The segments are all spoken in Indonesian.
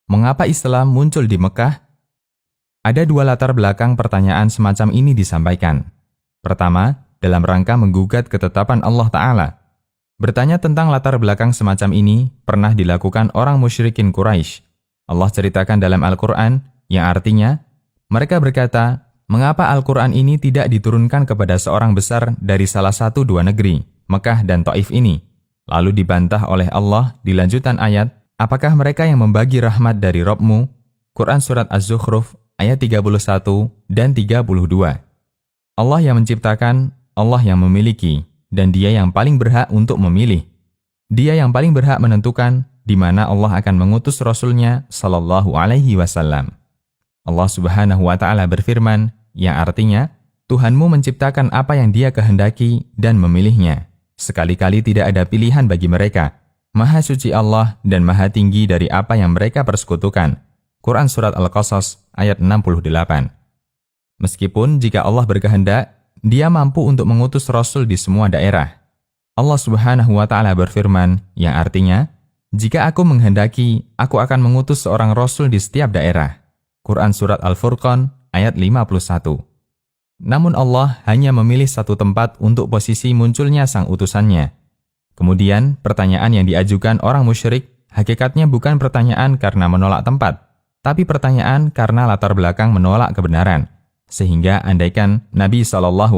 Mengapa Islam muncul di Mekah? Ada dua latar belakang pertanyaan semacam ini disampaikan. Pertama, dalam rangka menggugat ketetapan Allah Ta'ala. Bertanya tentang latar belakang semacam ini pernah dilakukan orang musyrikin Quraisy. Allah ceritakan dalam Al-Quran, yang artinya, mereka berkata, mengapa Al-Quran ini tidak diturunkan kepada seorang besar dari salah satu dua negeri, Mekah dan Taif ini? Lalu dibantah oleh Allah di lanjutan ayat, apakah mereka yang membagi rahmat dari Rabb-Mu? Quran Surat Az-Zukhruf ayat 31 dan 32. Allah yang menciptakan, Allah yang memiliki, dan Dia yang paling berhak untuk memilih. Dia yang paling berhak menentukan di mana Allah akan mengutus Rasul-Nya sallallahu alaihi wasallam. Allah Subhanahu wa Ta'ala berfirman, yang artinya, Tuhanmu menciptakan apa yang Dia kehendaki dan memilihnya. Sekali-kali tidak ada pilihan bagi mereka. Maha suci Allah dan maha tinggi dari apa yang mereka persekutukan. Quran Surat Al-Qasas ayat 68. Meskipun jika Allah berkehendak, Dia mampu untuk mengutus Rasul di semua daerah. Allah Subhanahu wa Ta'ala berfirman, yang artinya, jika aku menghendaki, aku akan mengutus seorang Rasul di setiap daerah. Quran Surat Al-Furqan ayat 51. Namun Allah hanya memilih satu tempat untuk posisi munculnya sang utusannya. Kemudian, pertanyaan yang diajukan orang musyrik hakikatnya bukan pertanyaan karena menolak tempat, tapi pertanyaan karena latar belakang menolak kebenaran. Sehingga andaikan Nabi SAW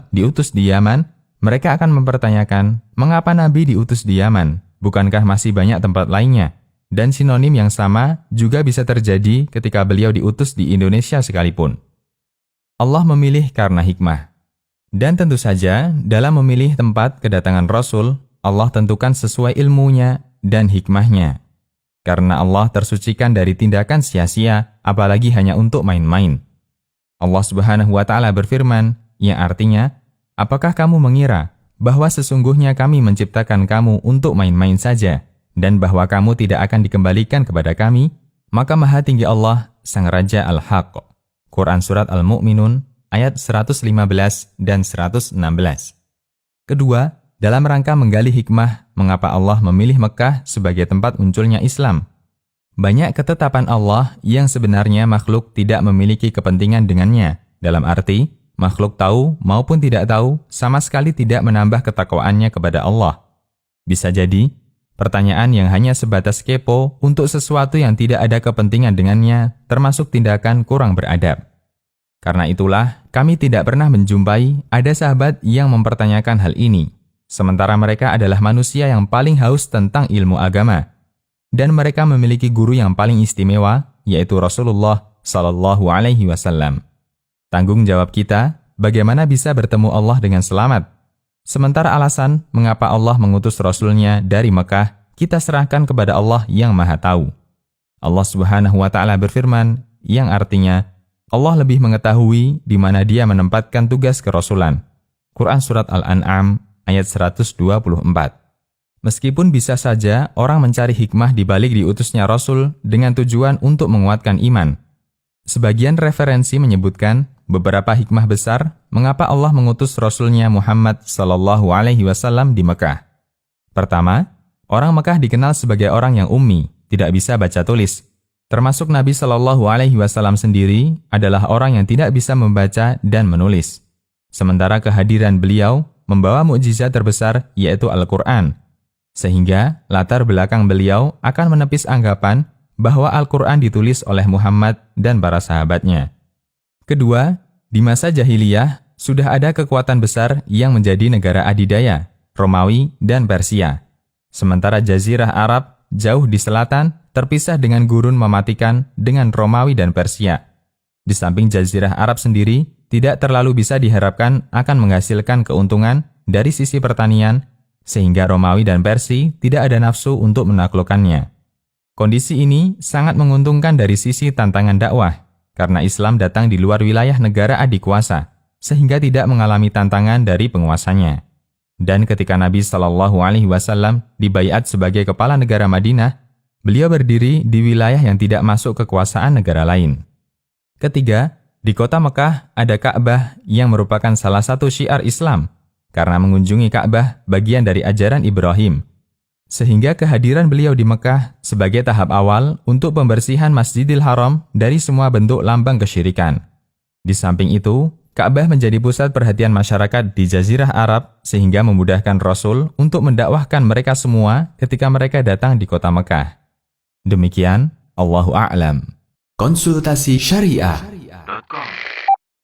diutus di Yaman, mereka akan mempertanyakan, mengapa Nabi diutus di Yaman? Bukankah masih banyak tempat lainnya? Dan sinonim yang sama juga bisa terjadi ketika beliau diutus di Indonesia sekalipun. Allah memilih karena hikmah. Dan tentu saja, dalam memilih tempat kedatangan Rasul, Allah tentukan sesuai ilmunya dan hikmahnya. Karena Allah tersucikan dari tindakan sia-sia, apalagi hanya untuk main-main. Allah Subhanahu wa Ta'ala berfirman, yang artinya, apakah kamu mengira bahwa sesungguhnya kami menciptakan kamu untuk main-main saja, dan bahwa kamu tidak akan dikembalikan kepada kami? Maka Maha Tinggi Allah, Sang Raja Al-Haq. Quran Surat Al-Mu'minun, ayat 115 dan 116. Kedua, dalam rangka menggali hikmah, mengapa Allah memilih Mekah sebagai tempat munculnya Islam. Banyak ketetapan Allah yang sebenarnya makhluk tidak memiliki kepentingan dengannya, dalam arti, makhluk tahu maupun tidak tahu sama sekali tidak menambah ketakwaannya kepada Allah. Bisa jadi, pertanyaan yang hanya sebatas kepo untuk sesuatu yang tidak ada kepentingan dengannya termasuk tindakan kurang beradab. Karena itulah, kami tidak pernah menjumpai ada sahabat yang mempertanyakan hal ini, sementara mereka adalah manusia yang paling haus tentang ilmu agama. Dan mereka memiliki guru yang paling istimewa, yaitu Rasulullah sallallahu alaihi wasallam. Tanggung jawab kita, bagaimana bisa bertemu Allah dengan selamat? Sementara alasan mengapa Allah mengutus Rasul-Nya dari Mekah, kita serahkan kepada Allah yang Maha Tahu. Allah Subhanahu wa Ta'ala berfirman, yang artinya, Allah lebih mengetahui di mana Dia menempatkan tugas kerasulan. Quran Surat Al-An'am ayat 124. Meskipun bisa saja orang mencari hikmah di balik diutusnya Rasul dengan tujuan untuk menguatkan iman. Sebagian referensi menyebutkan beberapa hikmah besar mengapa Allah mengutus Rasul-Nya Muhammad sallallahu alaihi wasallam di Mekah. Pertama, orang Mekah dikenal sebagai orang yang ummi, tidak bisa baca tulis. Termasuk Nabi sallallahu alaihi wasallam sendiri adalah orang yang tidak bisa membaca dan menulis. Sementara kehadiran beliau membawa mukjizat terbesar yaitu Al-Quran. Sehingga latar belakang beliau akan menepis anggapan bahwa Al-Quran ditulis oleh Muhammad dan para sahabatnya. Kedua, di masa jahiliyah sudah ada kekuatan besar yang menjadi negara adidaya, Romawi dan Persia. Sementara Jazirah Arab jauh di selatan terpisah dengan gurun mematikan dengan Romawi dan Persia. Di samping Jazirah Arab sendiri tidak terlalu bisa diharapkan akan menghasilkan keuntungan dari sisi pertanian, sehingga Romawi dan Persia tidak ada nafsu untuk menaklukkannya. Kondisi ini sangat menguntungkan dari sisi tantangan dakwah, karena Islam datang di luar wilayah negara adikuasa, sehingga tidak mengalami tantangan dari penguasanya. Dan ketika Nabi Shallallahu Alaihi Wasallam dibaiat sebagai kepala negara Madinah, beliau berdiri di wilayah yang tidak masuk kekuasaan negara lain. Ketiga, di kota Mekah ada Ka'bah yang merupakan salah satu syiar Islam, karena mengunjungi Ka'bah bagian dari ajaran Ibrahim. Sehingga kehadiran beliau di Mekah sebagai tahap awal untuk pembersihan Masjidil Haram dari semua bentuk lambang kesyirikan. Di samping itu, Ka'bah menjadi pusat perhatian masyarakat di Jazirah Arab sehingga memudahkan Rasul untuk mendakwahkan mereka semua ketika mereka datang di kota Mekah. Demikian, Allahu a'lam. Konsultasi Syariah.